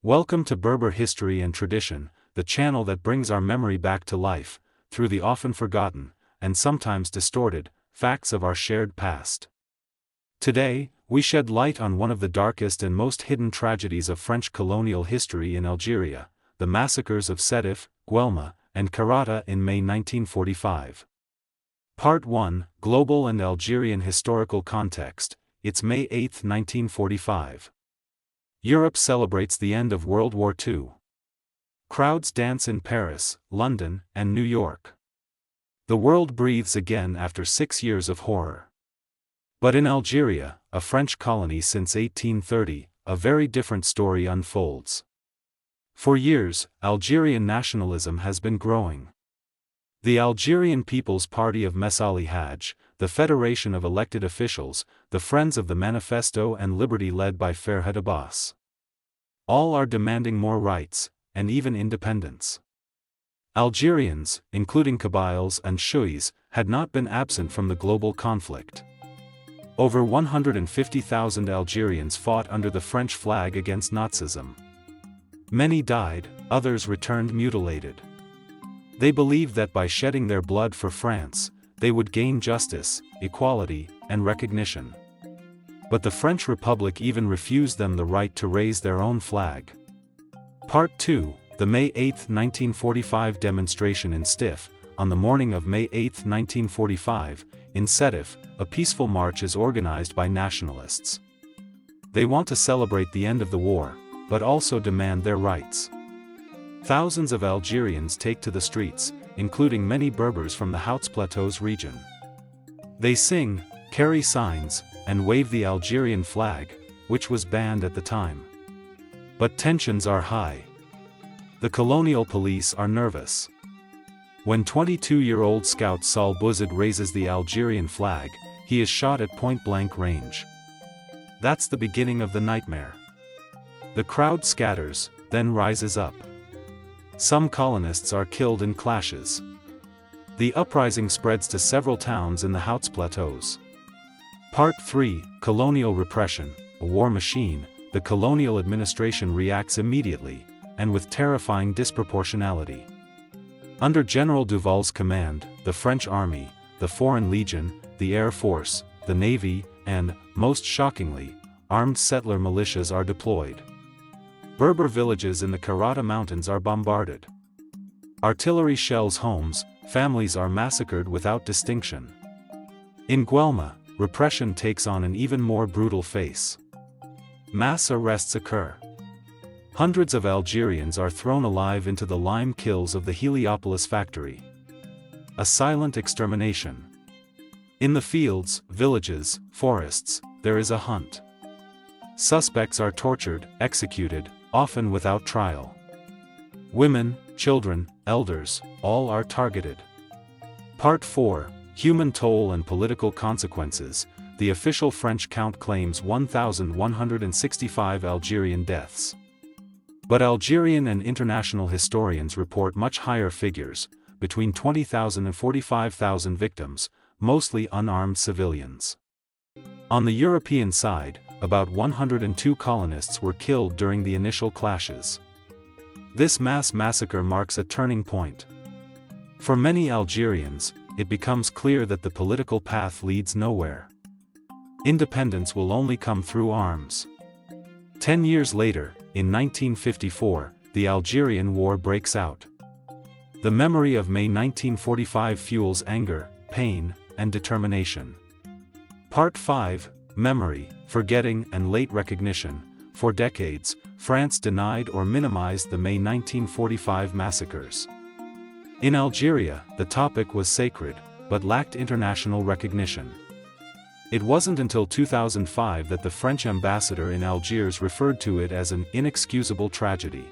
Welcome to Berber History and Tradition, the channel that brings our memory back to life, through the often forgotten, and sometimes distorted, facts of our shared past. Today, we shed light on one of the darkest and most hidden tragedies of French colonial history in Algeria, the massacres of Sétif, Guelma, and Kherrata in May 1945. Part 1, Global and Algerian Historical Context. It's May 8, 1945. Europe celebrates the end of World War II. Crowds dance in Paris, London, and New York. The world breathes again after 6 years of horror. But in Algeria, a French colony since 1830, a very different story unfolds. For years, Algerian nationalism has been growing. The Algerian People's Party of Messali Hajj, the federation of elected officials, the Friends of the Manifesto and Liberty led by Farhad Abbas. All are demanding more rights, and even independence. Algerians, including Kabyles and Shuis, had not been absent from the global conflict. Over 150,000 Algerians fought under the French flag against Nazism. Many died, others returned mutilated. They believed that by shedding their blood for France, they would gain justice, equality, and recognition. But the French Republic even refused them the right to raise their own flag. Part 2, the May 8, 1945 demonstration in Sétif. On the morning of May 8, 1945, in Sétif, a peaceful march is organized by nationalists. They want to celebrate the end of the war, but also demand their rights. Thousands of Algerians take to the streets, including many Berbers from the Hauts Plateaus region. They sing, carry signs, and wave the Algerian flag, which was banned at the time. But tensions are high. The colonial police are nervous. When 22-year-old scout Saul Bouzid raises the Algerian flag, he is shot at point-blank range. That's the beginning of the nightmare. The crowd scatters, then rises up. Some colonists are killed in clashes. The uprising spreads to several towns in the Hauts Plateaus. Part 3, Colonial Repression, a war machine. The colonial administration reacts immediately, and with terrifying disproportionality. Under General Duval's command, the French Army, the Foreign Legion, the Air Force, the Navy, and, most shockingly, armed settler militias are deployed. Berber villages in the Kherrata Mountains are bombarded. Artillery shells homes, families are massacred without distinction. In Guelma, repression takes on an even more brutal face. Mass arrests occur. Hundreds of Algerians are thrown alive into the lime kilns of the Heliopolis factory. A silent extermination. In the fields, villages, forests, there is a hunt. Suspects are tortured, executed, often without trial. Women, children, elders, all are targeted. Part 4, Human Toll and Political Consequences. The official French count claims 1,165 Algerian deaths. But Algerian and international historians report much higher figures, between 20,000 and 45,000 victims, mostly unarmed civilians. On the European side, about 102 colonists were killed during the initial clashes. This mass massacre marks a turning point. For many Algerians, it becomes clear that the political path leads nowhere. Independence will only come through arms. 10 years later, in 1954, the Algerian War breaks out. The memory of May 1945 fuels anger, pain, and determination. Part 5, Memory, Forgetting and Late Recognition. For decades, France denied or minimized the May 1945 massacres. In Algeria, the topic was sacred, but lacked international recognition. It wasn't until 2005 that the French ambassador in Algiers referred to it as an inexcusable tragedy.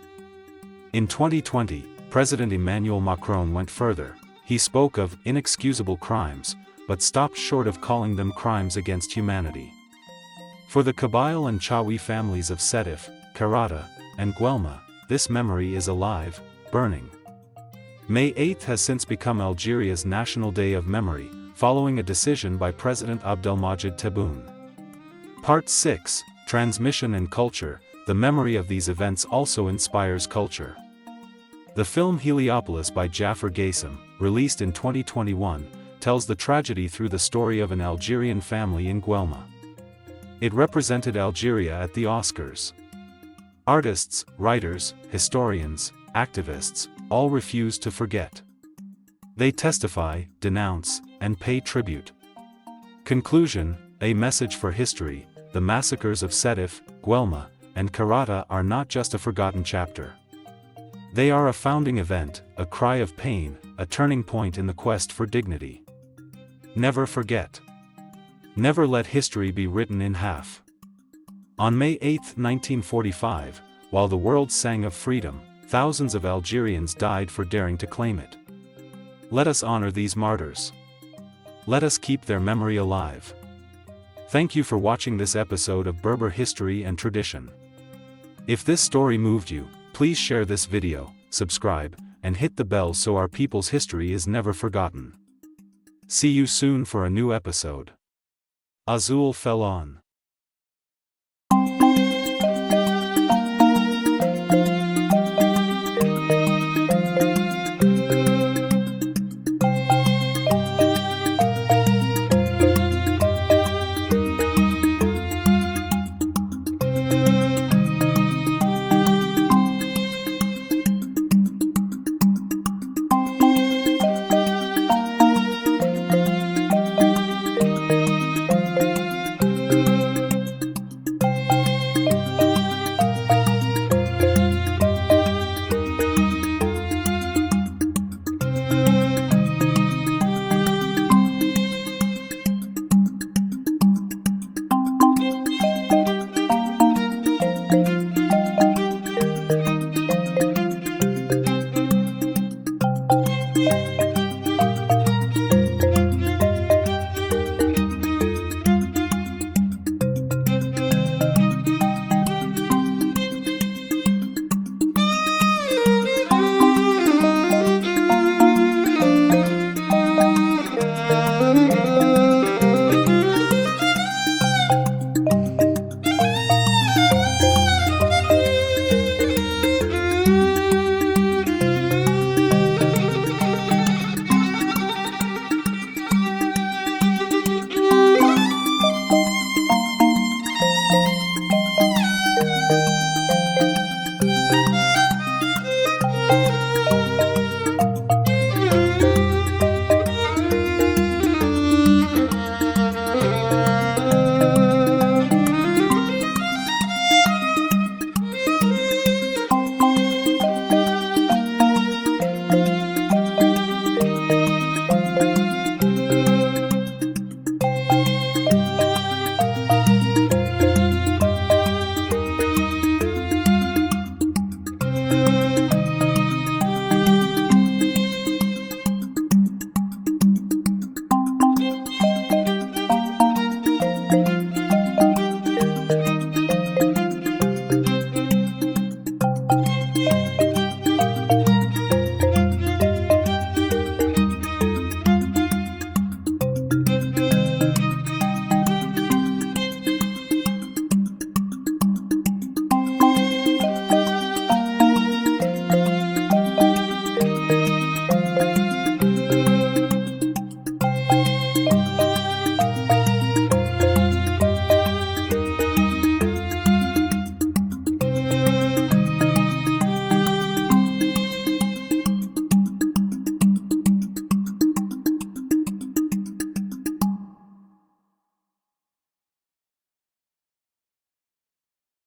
In 2020, President Emmanuel Macron went further. He spoke of inexcusable crimes, but stopped short of calling them crimes against humanity. For the Kabyle and Chawi families of Sétif, Kherrata, and Guelma, this memory is alive, burning. May 8 has since become Algeria's National Day of Memory, following a decision by President Abdelmajid Tebboune. Part 6, Transmission and Culture. the memory of these events also inspires culture. The film Heliopolis by Jafar Gassam, released in 2021, tells the tragedy through the story of an Algerian family in Guelma. It represented Algeria at the Oscars. Artists, writers, historians, activists, all refuse to forget. They testify, denounce, and pay tribute. Conclusion: a message for history. The massacres of Sétif, Guelma, and Kherrata are not just a forgotten chapter. They are a founding event, a cry of pain, a turning point in the quest for dignity. Never forget. Never let history be written in half. On May 8, 1945, while the world sang of freedom, thousands of Algerians died for daring to claim it. Let us honor these martyrs. Let us keep their memory alive. Thank you for watching this episode of Berber History and Tradition. If this story moved you, please share this video, subscribe, and hit the bell so our people's history is never forgotten. See you soon for a new episode. Azul Felon.